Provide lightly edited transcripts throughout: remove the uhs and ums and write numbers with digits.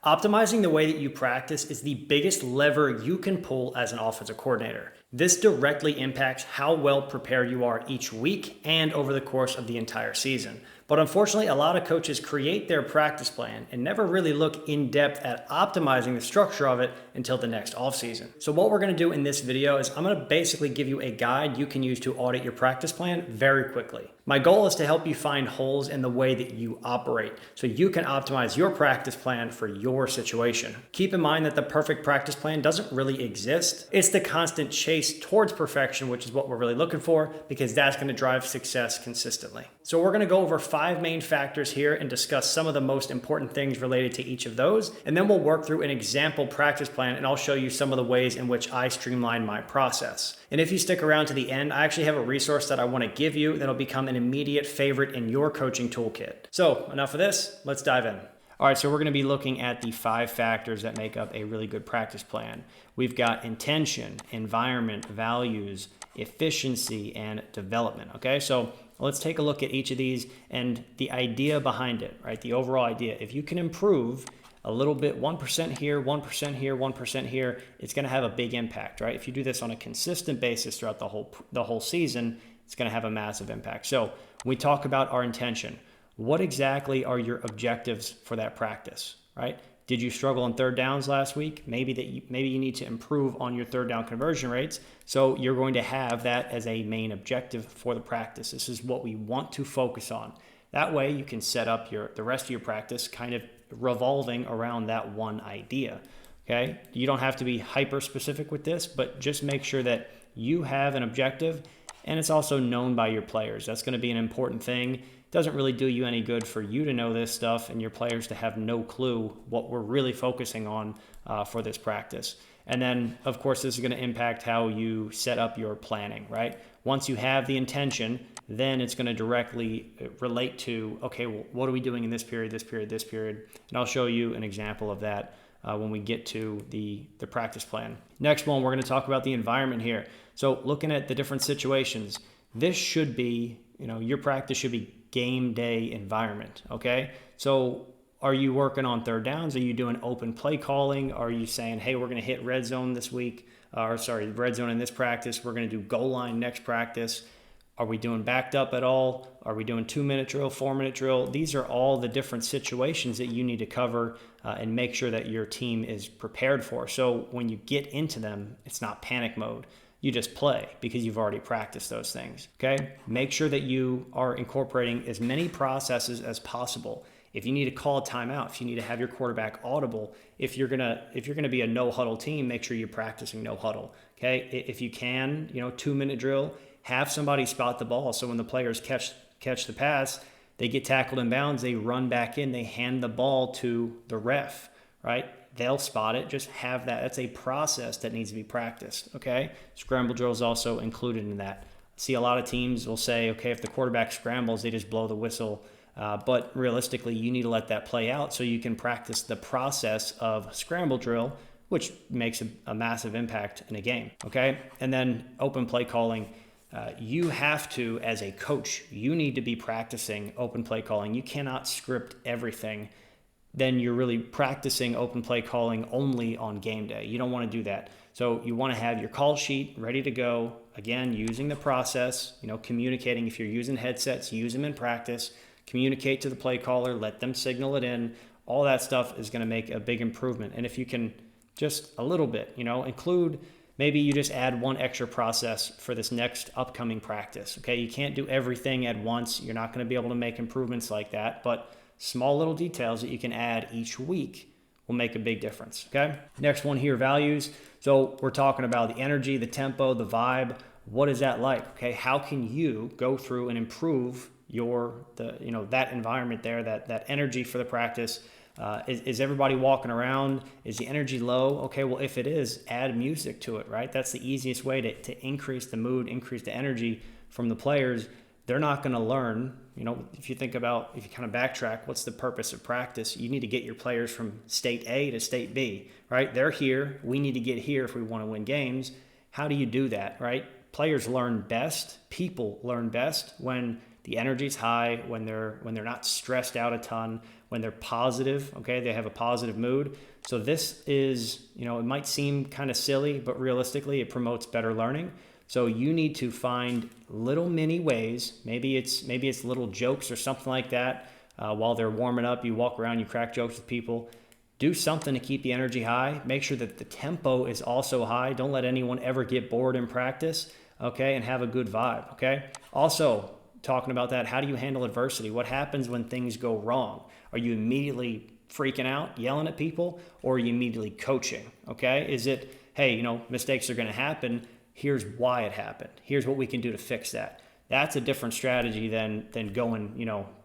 Optimizing the way that you practice is the biggest lever you can pull as an offensive coordinator. This directly impacts how well prepared you are each week and over the course of the entire season. But unfortunately, a lot of coaches create their practice plan and never really look in depth at optimizing the structure of it until the next offseason. So what we're going to do in this video is I'm going to basically give you a guide you can use to audit your practice plan very quickly. My goal is to help you find holes in the way that you operate so you can optimize your practice plan for your situation. Keep in mind that the perfect practice plan doesn't really exist. It's the constant chase towards perfection, which is what we're really looking for, because that's going to drive success consistently. So we're going to go over 5 main factors here and discuss some of the most important things related to each of those. And then we'll work through an example practice plan and I'll show you some of the ways in which I streamline my process. And if you stick around to the end, I actually have a resource that I want to give you that'll become an immediate favorite in your coaching toolkit. So enough of this, let's dive in. All right, so we're going to be looking at the 5 factors that make up a really good practice plan. We've got intention, environment, values, efficiency, and development. Okay, so let's take a look at each of these and the idea behind it, right? The overall idea. If you can improve a little bit, 1% here, 1% here, 1% here, it's going to have a big impact, right? If you do this on a consistent basis throughout the whole season, it's going to have a massive impact. So when we talk about our intention, what exactly are your objectives for that practice, right? Did you struggle on third downs last week? Maybe you need to improve on your third down conversion rates. So you're going to have that as a main objective for the practice. This is what we want to focus on. That way you can set up the rest of your practice kind of revolving around that one idea. Okay? You don't have to be hyper specific with this, but just make sure that you have an objective and it's also known by your players. That's going to be an important thing. It doesn't really do you any good for you to know this stuff and your players to have no clue what we're really focusing on for this practice. And then, of course, this is going to impact how you set up your planning, right? Once you have the intention, then it's going to directly relate to, okay, well, what are we doing in this period, this period, this period? And I'll show you an example of that when we get to the practice plan. Next one, we're going to talk about the environment here. So looking at the different situations, this should be, your practice should be game day environment, okay? So are you working on third downs? Are you doing open play calling? Are you saying, hey, we're going to hit red zone this week? Red zone in this practice. We're going to do goal line next practice. Are we doing backed up at all? Are we doing 2-minute drill, 4-minute drill? These are all the different situations that you need to cover and make sure that your team is prepared for. So when you get into them, it's not panic mode. You just play because you've already practiced those things, okay? Make sure that you are incorporating as many processes as possible. If you need to call a timeout, if you need to have your quarterback audible, if you're gonna be a no huddle team, make sure you're practicing no huddle, okay? If you can, 2-minute drill, have somebody spot the ball. So when the players catch the pass, they get tackled in bounds, they run back in, they hand the ball to the ref, right? They'll spot it. Just have that. That's a process that needs to be practiced, okay? Scramble drill is also included in that. See, a lot of teams will say, okay, if the quarterback scrambles, they just blow the whistle. But realistically, you need to let that play out so you can practice the process of scramble drill, which makes a massive impact in a game, okay? And then open play calling. You have to, as a coach, you need to be practicing open play calling. You cannot script everything. Then you're really practicing open play calling only on game day. You don't want to do that. So you want to have your call sheet ready to go. Again, using the process, communicating. If you're using headsets, use them in practice. Communicate to the play caller, let them signal it in. All that stuff is going to make a big improvement. And if you can just a little bit, include, maybe you just add one extra process for this next upcoming practice. Okay, you can't do everything at once. You're not going to be able to make improvements like that, but small little details that you can add each week will make a big difference, okay? Next one here, values. So we're talking about the energy, the tempo, the vibe. What is that like, okay? How can you go through and improve that environment there, that energy for the practice? Is everybody walking around? Is the energy low? Okay, well, if it is, add music to it, right? That's the easiest way to increase the mood, increase the energy from the players. They're not going to learn, if you kind of backtrack, what's the purpose of practice? You need to get your players from state A to state B, right? They're here. We need to get here if we want to win games. How do you do that, right? Players learn best, people learn best when the energy's high, when they're not stressed out a ton, when they're positive, okay, they have a positive mood. So this is, it might seem kind of silly, but realistically it promotes better learning. So you need to find little mini ways. Maybe it's little jokes or something like that. While they're warming up, you walk around, you crack jokes with people. Do something to keep the energy high. Make sure that the tempo is also high. Don't let anyone ever get bored in practice, okay? And have a good vibe, okay? Also, talking about that, how do you handle adversity? What happens when things go wrong? Are you immediately freaking out, yelling at people, or are you immediately coaching, okay? Is it, hey, mistakes are gonna happen. Here's why it happened. Here's what we can do to fix that. That's a different strategy than going,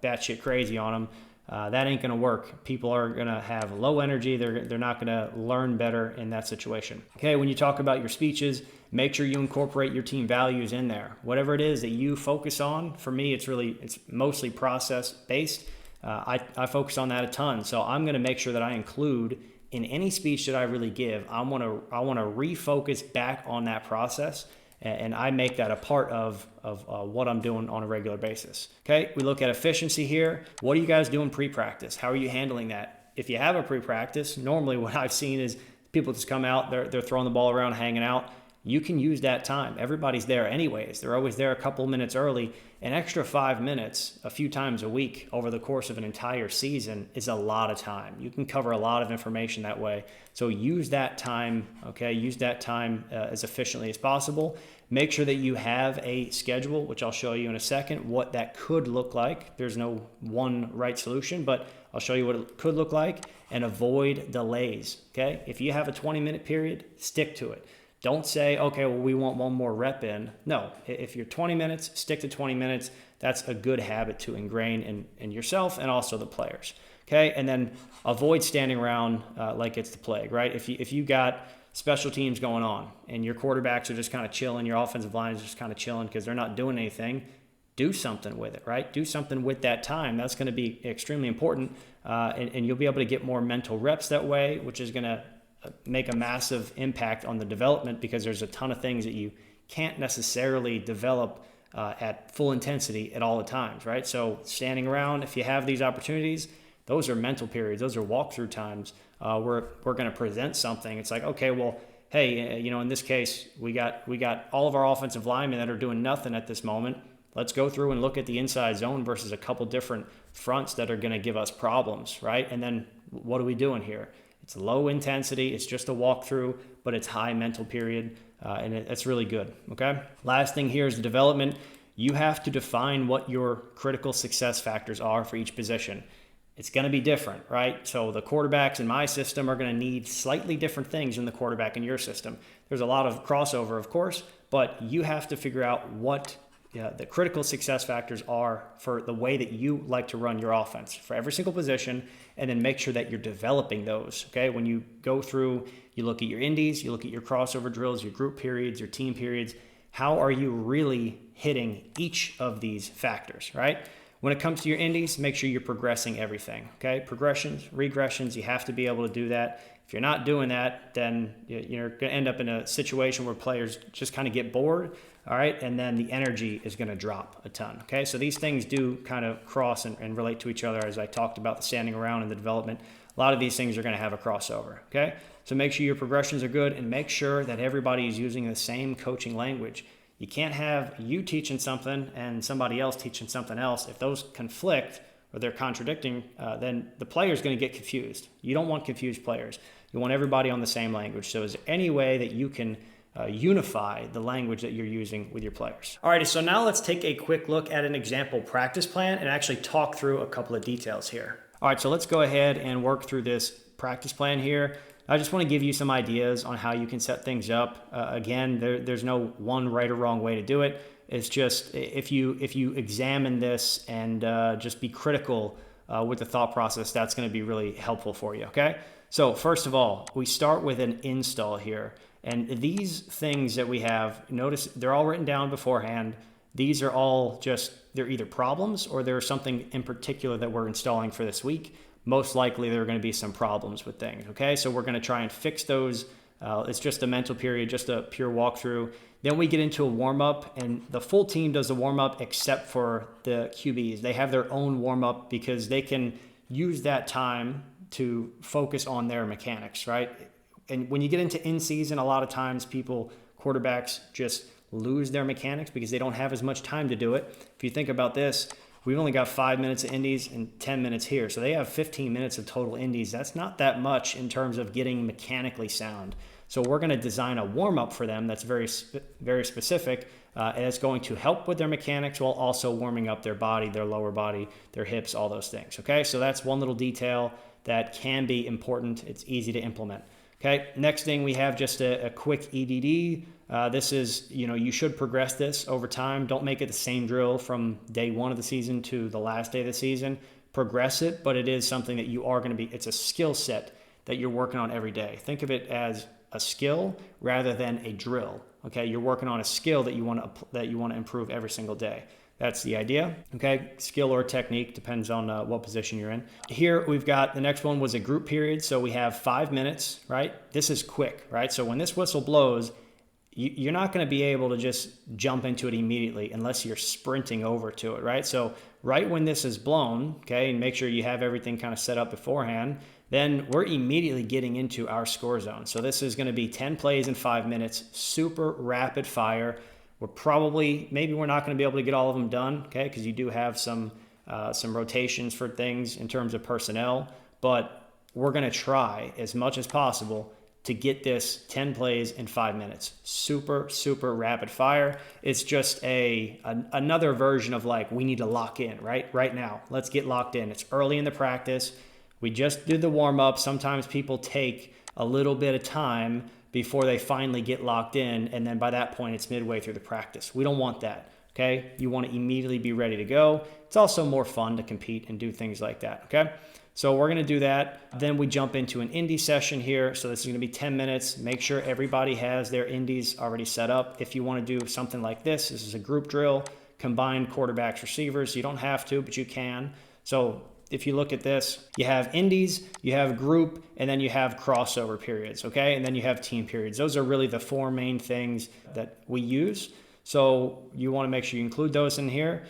batshit crazy on them. That ain't gonna work. People are gonna have low energy. They're not gonna learn better in that situation. Okay, when you talk about your speeches, make sure you incorporate your team values in there. Whatever it is that you focus on, for me, it's mostly process based. I focus on that a ton. So I'm gonna make sure that I include in any speech that I really give, I wanna refocus back on that process. And I make that a part of what I'm doing on a regular basis. Okay, we look at efficiency here. What are you guys doing pre-practice? How are you handling that? If you have a pre-practice, normally what I've seen is people just come out, they're throwing the ball around, hanging out. You can use that time. Everybody's there anyways. They're always there a couple minutes early. An extra 5 minutes a few times a week over the course of an entire season is a lot of time. You can cover a lot of information that way. So use that time, okay? Use that time as efficiently as possible. Make sure that you have a schedule, which I'll show you in a second, what that could look like. There's no one right solution, but I'll show you what it could look like, and avoid delays, okay? If you have a 20-minute period, stick to it. Don't say, okay, well, we want one more rep in. No, if you're 20 minutes, stick to 20 minutes. That's a good habit to ingrain in yourself and also the players, okay? And then avoid standing around like it's the plague, right? If you got special teams going on and your quarterbacks are just kind of chilling, your offensive line is just kind of chilling because they're not doing anything, do something with it, right? Do something with that time. That's going to be extremely important, and you'll be able to get more mental reps that way, which is going to make a massive impact on the development, because there's a ton of things that you can't necessarily develop at full intensity at all the times, right? So standing around, if you have these opportunities, those are mental periods. Those are walkthrough times. We're going to present something. It's like, okay, well, hey, in this case, we got all of our offensive linemen that are doing nothing at this moment. Let's go through and look at the inside zone versus a couple different fronts that are going to give us problems, right? And then what are we doing here? It's low intensity. It's just a walkthrough, but it's high mental period, and it's really good, okay? Last thing here is the development. You have to define what your critical success factors are for each position. It's going to be different, right? So the quarterbacks in my system are going to need slightly different things than the quarterback in your system. There's a lot of crossover, of course, but you have to figure out what the critical success factors are for the way that you like to run your offense for every single position, and then make sure that you're developing those, okay? When you go through, you look at your indies, you look at your crossover drills, your group periods, your team periods. How are you really hitting each of these factors, right? When it comes to your indies, make sure you're progressing everything, okay? Progressions, regressions, you have to be able to do that. If you're not doing that, then you're going to end up in a situation where players just kind of get bored, all right? And then the energy is going to drop a ton, okay? So these things do kind of cross and relate to each other, as I talked about the standing around and the development. A lot of these things are going to have a crossover, okay? So make sure your progressions are good, and make sure that everybody is using the same coaching language. You can't have you teaching something and somebody else teaching something else. If those conflict or they're contradicting, then the player is going to get confused. You don't want confused players. You want everybody on the same language. So is there any way that you can unify the language that you're using with your players? All right, so now let's take a quick look at an example practice plan and actually talk through a couple of details here. All right, so let's go ahead and work through this practice plan here. I just want to give you some ideas on how you can set things up. Again, there's no one right or wrong way to do it. It's just if you examine this and just be critical with the thought process, that's going to be really helpful for you, okay? So first of all, we start with an install here. And these things that we have, notice they're all written down beforehand. These are all just, they're either problems or there's something in particular that we're installing for this week. Most likely there are going to be some problems with things, okay? So we're going to try and fix those It's just a mental period, just a pure walkthrough. Then we get into a warm-up, and the full team does the warm-up except for the QBs. They have their own warm-up because they can use that time to focus on their mechanics, right? And when you get into in-season, a lot of times quarterbacks just lose their mechanics because they don't have as much time to do it. If you think about this, we've only got 5 minutes of indies and 10 minutes here. So they have 15 minutes of total indies. That's not that much in terms of getting mechanically sound. So we're going to design a warm-up for them that's very specific, and it's going to help with their mechanics while also warming up their body, their lower body, their hips, all those things. Okay, so that's one little detail that can be important. It's easy to implement. Okay, next thing we have just a quick EDD. This is, you should progress this over time. Don't make it the same drill from day one of the season to the last day of the season. Progress it, but it is something that you are going to be, it's a skill set that you're working on every day. Think of it as a skill rather than a drill. Okay, you're working on a skill that you want to improve every single day. That's the idea. Okay, skill or technique depends on what position you're in. Here we've got the next one was a group period. So we have 5 minutes, right? This is quick, right? So when this whistle blows, you're not going to be able to just jump into it immediately unless you're sprinting over to it, right? So right when this is blown, okay, and make sure you have everything kind of set up beforehand, then we're immediately getting into our score zone. So this is going to be 10 plays in 5 minutes, super rapid fire. Maybe we're not going to be able to get all of them done, okay, because you do have some rotations for things in terms of personnel, but we're going to try as much as possible to get this 10 plays in 5 minutes. Super, super rapid fire. It's just another version of like, we need to lock in, right now. Let's get locked in. It's early in the practice. We just did the warm up. Sometimes people take a little bit of time before they finally get locked in. And then by that point, it's midway through the practice. We don't want that, okay? You want to immediately be ready to go. It's also more fun to compete and do things like that, okay? So we're going to do that. Then we jump into an indie session here. So this is going to be 10 minutes. Make sure everybody has their indies already set up. If you want to do something like this is a group drill, combined quarterbacks, receivers. You don't have to, but you can. So if you look at this, you have indies, you have group, and then you have crossover periods, okay? And then you have team periods. Those are really the 4 main things that we use. So you want to make sure you include those in here.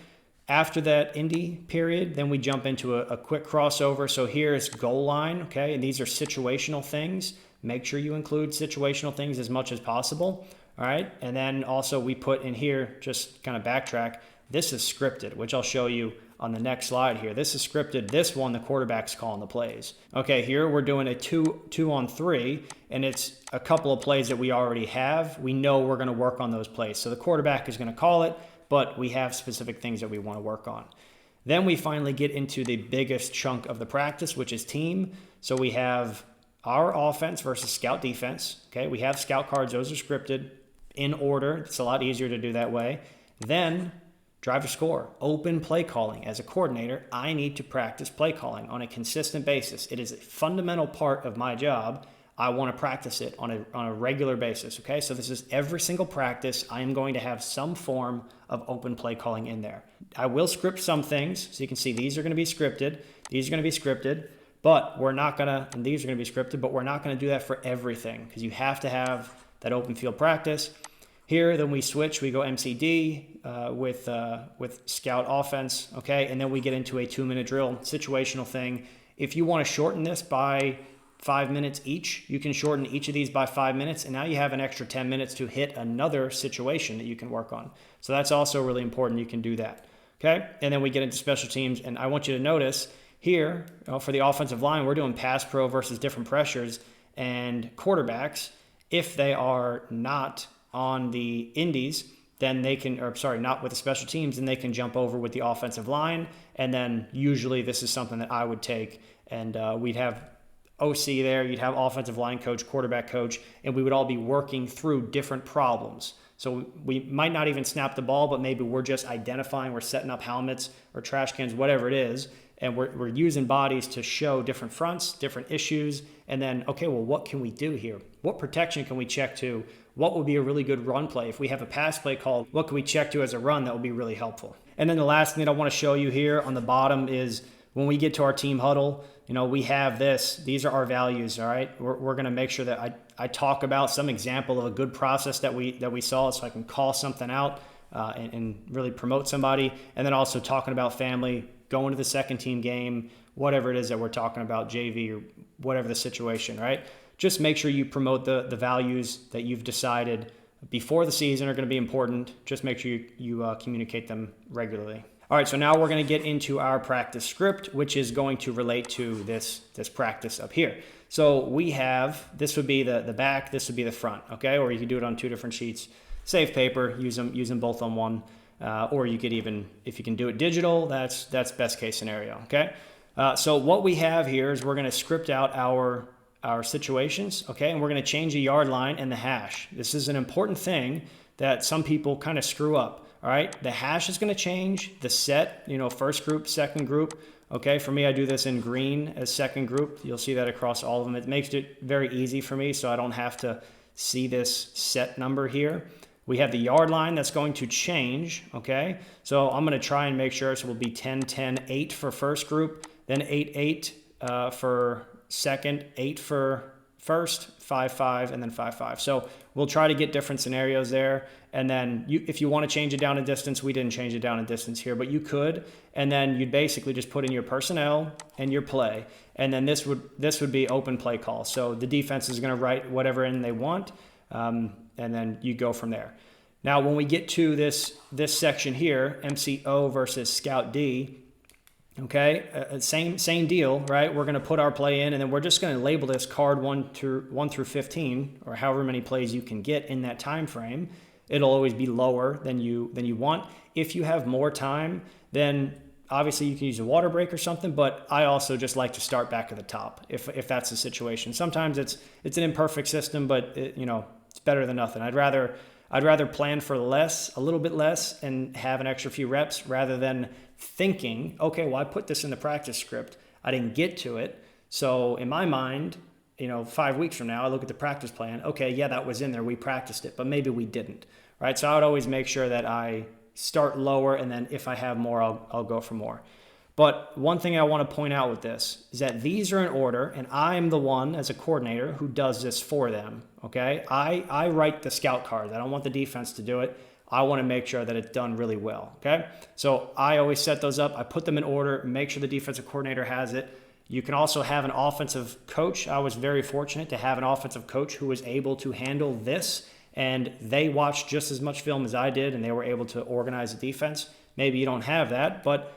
After that indie period, then we jump into a quick crossover. So here is goal line, okay? And these are situational things. Make sure you include situational things as much as possible, all right? And then also we put in here, just kind of backtrack, this is scripted, which I'll show you on the next slide here. This is scripted. This one, the quarterback's calling the plays. Okay, here we're doing a 2-on-3, and it's a couple of plays that we already have. We know we're going to work on those plays. So the quarterback is going to call it, but we have specific things that we want to work on. Then we finally get into the biggest chunk of the practice, which is team. So we have our offense versus scout defense. Okay, we have scout cards. Those are scripted in order. It's a lot easier to do that way. Then drive to score, open play calling. As a coordinator, I need to practice play calling on a consistent basis. It is a fundamental part of my job. I want to practice it on a regular basis, okay? So this is every single practice. I am going to have some form of open play calling in there. I will script some things. So you can see these are going to be scripted. These are going to be scripted, but we're not going to, and these are going to be scripted, but we're not going to do that for everything because you have to have that open field practice. Here, then we switch, we go MCD with scout offense, okay? And then we get into a 2-minute drill, situational thing. If you want to shorten this by 5 minutes each, you can shorten each of these by 5 minutes, and now you have an extra 10 minutes to hit another situation that you can work on. So that's also really important. You can do that, okay? And then we get into special teams, and I want you to notice here, for the offensive line, we're doing pass pro versus different pressures, and quarterbacks, if they are not on the indies, then they can, or sorry, not with the special teams, then they can jump over with the offensive line. And then usually this is something that I would take, and we'd have OC there, you'd have offensive line coach, quarterback coach, and we would all be working through different problems. So we might not even snap the ball, but maybe we're just identifying, we're setting up helmets or trash cans, whatever it is, and we're using bodies to show different fronts, different issues, and then, okay, well, what can we do here? What protection can we check to? What would be a really good run play? If we have a pass play called, what can we check to as a run that would be really helpful? And then the last thing that I want to show you here on the bottom is when we get to our team huddle, we have these are our values. All right. We're going to make sure that I talk about some example of a good process that we saw, so I can call something out and really promote somebody. And then also talking about family, going to the second team game, whatever it is that we're talking about, JV or whatever the situation, right? Just make sure you promote the values that you've decided before the season are going to be important. Just make sure you communicate them regularly. All right, so now we're going to get into our practice script, which is going to relate to this practice up here. So we have, this would be the back, this would be the front, okay? Or you can do it on 2 different sheets. Save paper, use them both on one. Or you could even, if you can do it digital, that's best case scenario, okay? So what we have here is we're going to script out our situations, okay? And we're going to change the yard line and the hash. This is an important thing that some people kind of screw up. All right, the hash is going to change, the set, first group, second group. Okay, for me, I do this in green as second group. You'll see that across all of them. It makes it very easy for me, so I don't have to see this set number here. We have the yard line that's going to change, okay? So I'm going to try and make sure, so it will be 10, 10, 8 for first group, then 8, 8 for second, 8 for first, 5, 5, and then 5, 5. So we'll try to get different scenarios there. And then if you want to change it down in distance, we didn't change it down in distance here, but you could. And then you'd basically just put in your personnel and your play. And then this would be open play call. So the defense is going to write whatever in they want. And then you go from there. Now, when we get to this section here, MCO versus Scout D, okay, same deal, right? We're going to put our play in, and then we're just going to label this card 1 through 15, or however many plays you can get in that time frame. It'll always be lower than you want. If you have more time, then obviously you can use a water break or something, but I also just like to start back at the top if that's the situation. Sometimes it's an imperfect system, but it's better than nothing. I'd rather plan for less, a little bit less, and have an extra few reps rather than thinking, okay, well, I put this in the practice script. I didn't get to it. So in my mind, 5 weeks from now, I look at the practice plan. Okay, yeah, that was in there. We practiced it, but maybe we didn't, right? So I would always make sure that I start lower, and then if I have more, I'll go for more. But one thing I want to point out with this is that these are in order, and I'm the one as a coordinator who does this for them, okay? I write the scout cards. I don't want the defense to do it. I want to make sure that it's done really well, okay? So I always set those up. I put them in order, make sure the defensive coordinator has it. You can also have an offensive coach. I was very fortunate to have an offensive coach who was able to handle this, and they watched just as much film as I did, and they were able to organize the defense. Maybe you don't have that, but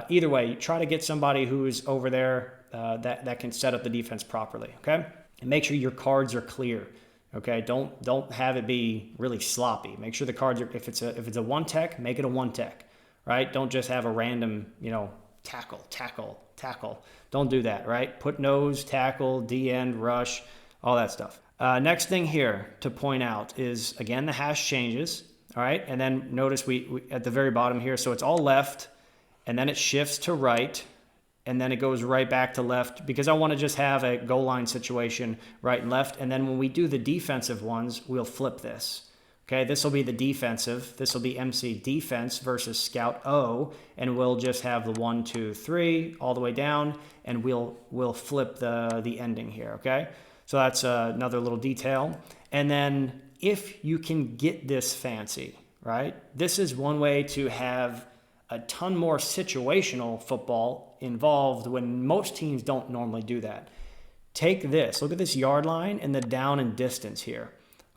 either way, try to get somebody who's over there that can set up the defense properly, okay? And make sure your cards are clear, okay? Don't have it be really sloppy. Make sure the cards are, if it's a one tech, make it a one tech, right? Don't just have a random, tackle. Don't do that, right? Put nose, tackle, D-end, rush, all that stuff. Next thing here to point out is, again, the hash changes, all right? And then notice we at the very bottom here, so it's all left, and then it shifts to right, and then it goes right back to left, because I want to just have a goal line situation, right and left. And then when we do the defensive ones, we'll flip this. Okay, this will be the defensive. This will be MC defense versus Scout O, and we'll just have the 1, 2, 3 all the way down, and we'll flip the ending here. Okay, so that's another little detail. And then if you can get this fancy, right? This is one way to have a ton more situational football involved when most teams don't normally do that. Take this. Look at this yard line and the down and distance here.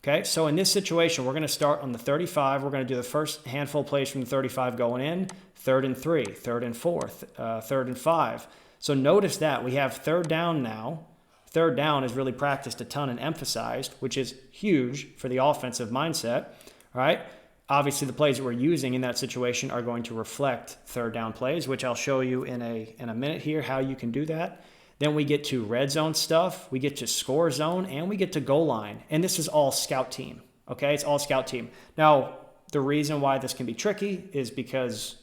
Okay, so in this situation, we're going to start on the 35. We're going to do the first handful of plays from the 35 going in, 3rd and 3, 3rd and 4, 3rd and 5. So notice that we have 3rd down now. 3rd down is really practiced a ton and emphasized, which is huge for the offensive mindset, all right? Obviously, the plays that we're using in that situation are going to reflect 3rd down plays, which I'll show you in a minute here how you can do that. Then we get to red zone stuff, we get to score zone, and we get to goal line. And this is all scout team, okay? It's all scout team. Now, the reason why this can be tricky is because,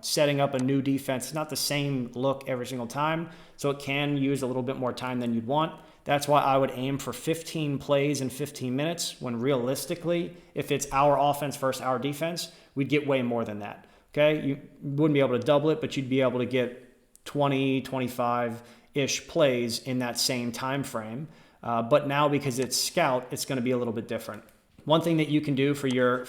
setting up a new defense is not the same look every single time, so it can use a little bit more time than you'd want. That's why I would aim for 15 plays in 15 minutes, when realistically, if it's our offense versus our defense, we'd get way more than that, okay? You wouldn't be able to double it, but you'd be able to get 20, 25-ish plays in that same time frame. But now because it's scout, it's going to be a little bit different. One thing that you can do for your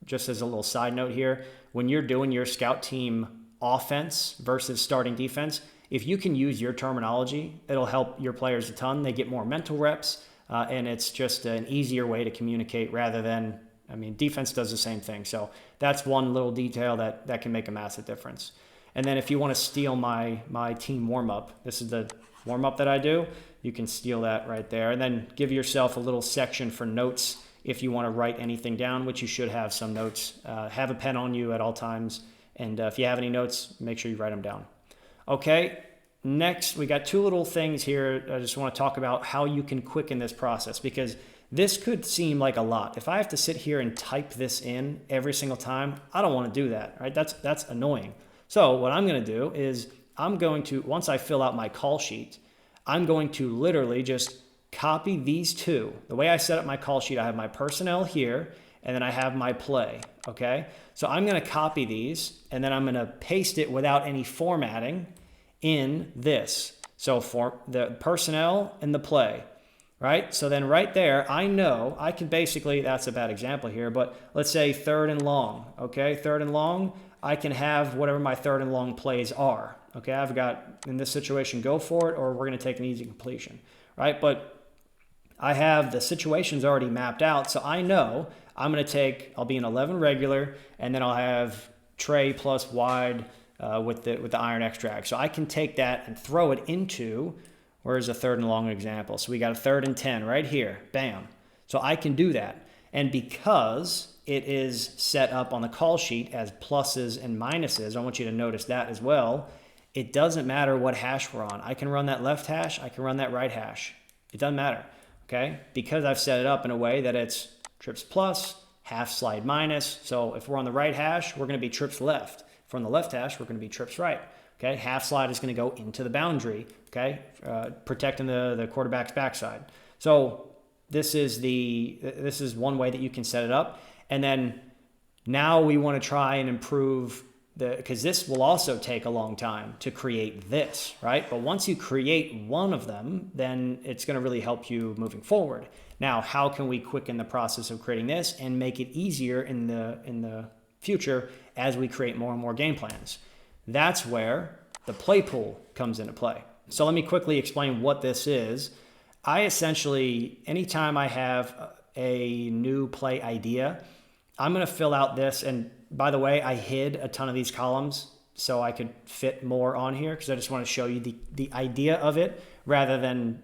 just as a little side note here, when you're doing your scout team offense versus starting defense, if you can use your terminology, it'll help your players a ton. They get more mental reps, and it's just an easier way to communicate rather than, defense does the same thing. So that's one little detail that can make a massive difference. And then if you want to steal my team warm-up, this is the warm-up that I do, you can steal that right there. And then give yourself a little section for notes if you want to write anything down, which you should have some notes. Have a pen on you at all times. And if you have any notes, make sure you write them down. Okay, next we got two little things here. I just want to talk about how you can quicken this process, because this could seem like a lot. If I have to sit here and type this in every single time, I don't want to do that, right? That's annoying. So what I'm going to do is I'm going to, once I fill out my call sheet, I'm going to literally just copy these two. The way I set up my call sheet, I have my personnel here, and then I have my play, okay? So I'm going to copy these, and then I'm going to paste it without any formatting in this. So for the personnel and the play, right? So then right there, I know I can basically, that's a bad example here, but let's say 3rd and long, okay? 3rd and long, I can have whatever my 3rd and long plays are, okay? I've got, in this situation, go for it, or we're going to take an easy completion, right? But I have the situations already mapped out, so I know I'm going to take, I'll be an 11 regular, and then I'll have tray plus wide with the iron extract. So I can take that and throw it into, where's a 3rd and long example? So we got a 3rd and 10 right here, bam. So I can do that. And because it is set up on the call sheet as pluses and minuses, I want you to notice that as well. It doesn't matter what hash we're on. I can run that left hash, I can run that right hash. It doesn't matter, okay? Because I've set it up in a way that it's trips plus, half slide minus. So if we're on the right hash, we're going to be trips left. If we're on the left hash, we're going to be trips right. Okay, half slide is going to go into the boundary. Okay, protecting the quarterback's backside. So this is one way that you can set it up. And then now we want to try and improve because this will also take a long time to create this, right? But once you create one of them, then it's going to really help you moving forward. Now, how can we quicken the process of creating this and make it easier in the future as we create more and more game plans? That's where the play pool comes into play. So let me quickly explain what this is. I essentially, anytime I have a new play idea, I'm going to fill out this. And by the way, I hid a ton of these columns so I could fit more on here because I just want to show you the idea of it rather than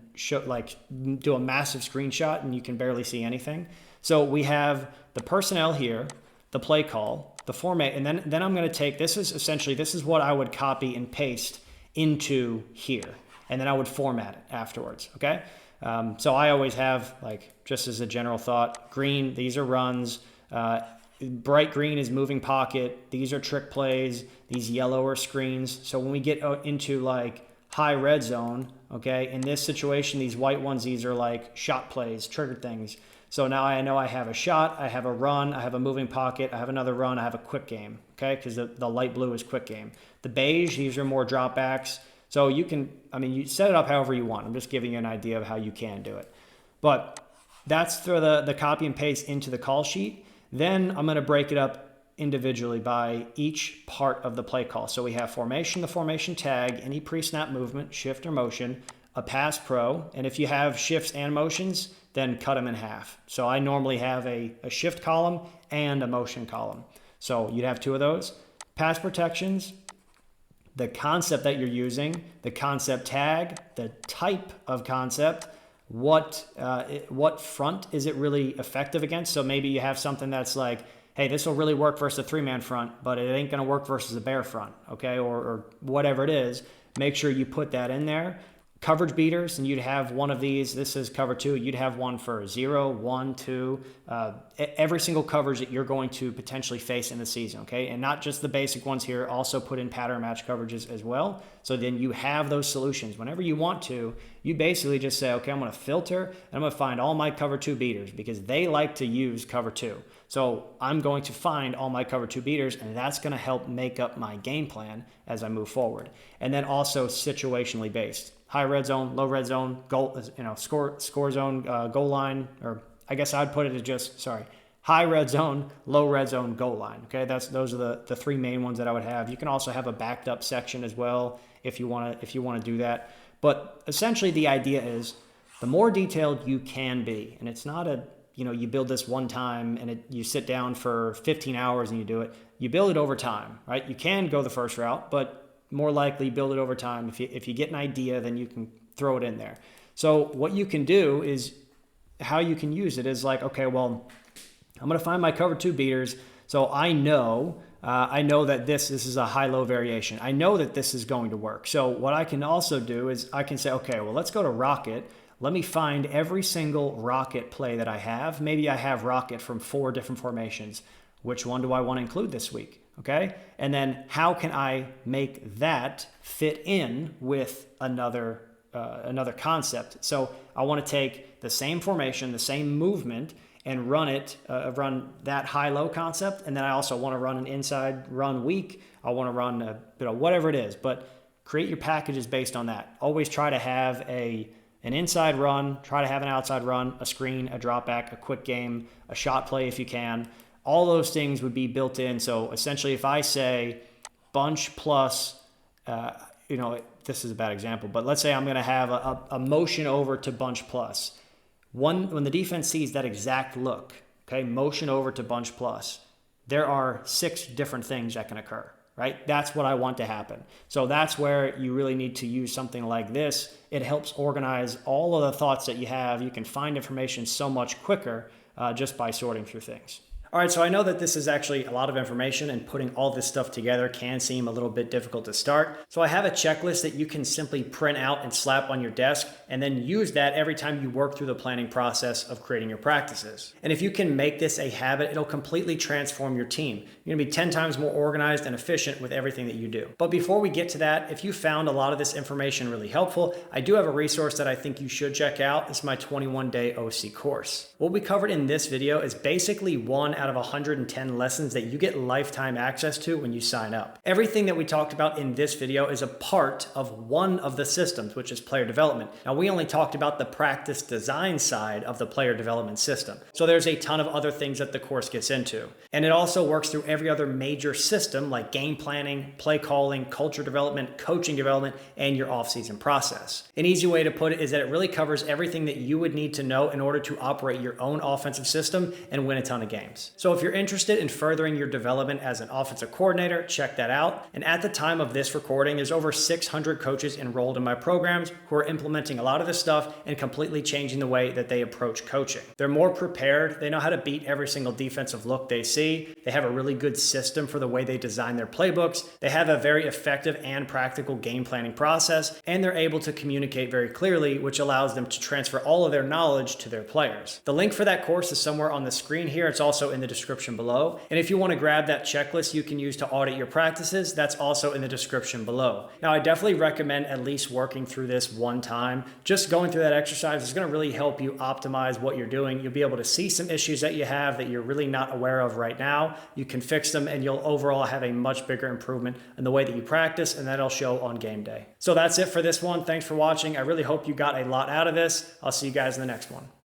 do a massive screenshot and you can barely see anything. So we have the personnel here, the play call, the format, and then I'm going to take, this is what I would copy and paste into here, and then I would format it afterwards, okay? So I always have, just as a general thought, green, these are runs, bright green is moving pocket, these are trick plays, these yellow are screens. So when we get into high red zone, okay, in this situation, these white ones, these are shot plays, trigger things. So now I know I have a shot, I have a run, I have a moving pocket, I have another run, I have a quick game, okay? Because the light blue is quick game. The beige, these are more dropbacks. So you can, you set it up however you want. I'm just giving you an idea of how you can do it. But that's through the copy and paste into the call sheet. Then I'm going to break it up individually by each part of the play call. So we have formation, the formation tag, any pre-snap movement, shift or motion, a pass pro, and if you have shifts and motions, then cut them in half. So I normally have a shift column and a motion column. So you'd have two of those. Pass protections, the concept that you're using, the concept tag, the type of concept, what front is it really effective against? So maybe you have something that's like, hey, this will really work versus a 3-man front, but it ain't going to work versus a bear front, okay? Or whatever it is. Make sure you put that in there. coverage beaters, and you'd have one of these. This is cover 2. You'd have one for 0, 1, 2, every single coverage that you're going to potentially face in the season, okay? And not just the basic ones here, also put in pattern match coverages as well. So then you have those solutions. Whenever you want to, you basically just say, okay, I'm going to filter and I'm going to find all my cover 2 beaters because they like to use cover 2. So I'm going to find all my cover 2 beaters, and that's going to help make up my game plan as I move forward. And then also situationally based. High red zone, low red zone, goal, score zone, goal line, or I guess I'd put it as just, high red zone, low red zone, goal line. Okay, those are the 3 main ones that I would have. You can also have a backed up section as well if you want to do that. But essentially the idea is the more detailed you can be, and it's not you build this one time and you sit down for 15 hours and you do it. You build it over time, right? You can go the first route, but more likely build it over time. If you get an idea, then you can throw it in there. So what you can do is how you can use it is like, okay, well, I'm going to find my cover 2 beaters. So I know that this is a high-low variation. I know that this is going to work. So what I can also do is I can say, okay, well, let's go to rocket. Let me find every single rocket play that I have. Maybe I have rocket from 4 different formations. Which one do I want to include this week? Okay. And then how can I make that fit in with another concept? So I want to take the same formation, the same movement, and run that high-low concept. And then I also want to run an inside run week. I want to run whatever it is, but create your packages based on that. Always try to have an inside run, try to have an outside run, a screen, a drop back, a quick game, a shot play if you can. All those things would be built in. So essentially if I say bunch plus, this is a bad example, but let's say I'm going to have a motion over to bunch plus. When the defense sees that exact look, okay, motion over to bunch plus, there are 6 different things that can occur, right? That's what I want to happen. So that's where you really need to use something like this. It helps organize all of the thoughts that you have. You can find information so much quicker just by sorting through things. All right, so I know that this is actually a lot of information, and putting all this stuff together can seem a little bit difficult to start. So I have a checklist that you can simply print out and slap on your desk, and then use that every time you work through the planning process of creating your practices. And if you can make this a habit, it'll completely transform your team. You're gonna be 10 times more organized and efficient with everything that you do. But before we get to that, if you found a lot of this information really helpful, I do have a resource that I think you should check out. It's my 21-day OC course. What we covered in this video is basically one out of 110 lessons that you get lifetime access to when you sign up. Everything that we talked about in this video is a part of one of the systems, which is player development. Now, we only talked about the practice design side of the player development system. So there's a ton of other things that the course gets into. And it also works through every other major system like game planning, play calling, culture development, coaching development, and your off-season process. An easy way to put it is that it really covers everything that you would need to know in order to operate your own offensive system and win a ton of games. So if you're interested in furthering your development as an offensive coordinator, check that out. And at the time of this recording, there's over 600 coaches enrolled in my programs who are implementing a lot of this stuff and completely changing the way that they approach coaching. They're more prepared. They know how to beat every single defensive look they see. They have a really good system for the way they design their playbooks. They have a very effective and practical game planning process, and they're able to communicate very clearly, which allows them to transfer all of their knowledge to their players. The link for that course is somewhere on the screen here. It's also in the description below. And if you want to grab that checklist you can use to audit your practices, that's also in the description below. Now, I definitely recommend at least working through this one time. Just going through that exercise is going to really help you optimize what you're doing. You'll be able to see some issues that you have that you're really not aware of right now. You can fix them, and you'll overall have a much bigger improvement in the way that you practice, and that'll show on game day. So that's it for this one. Thanks for watching. I really hope you got a lot out of this. I'll see you guys in the next one.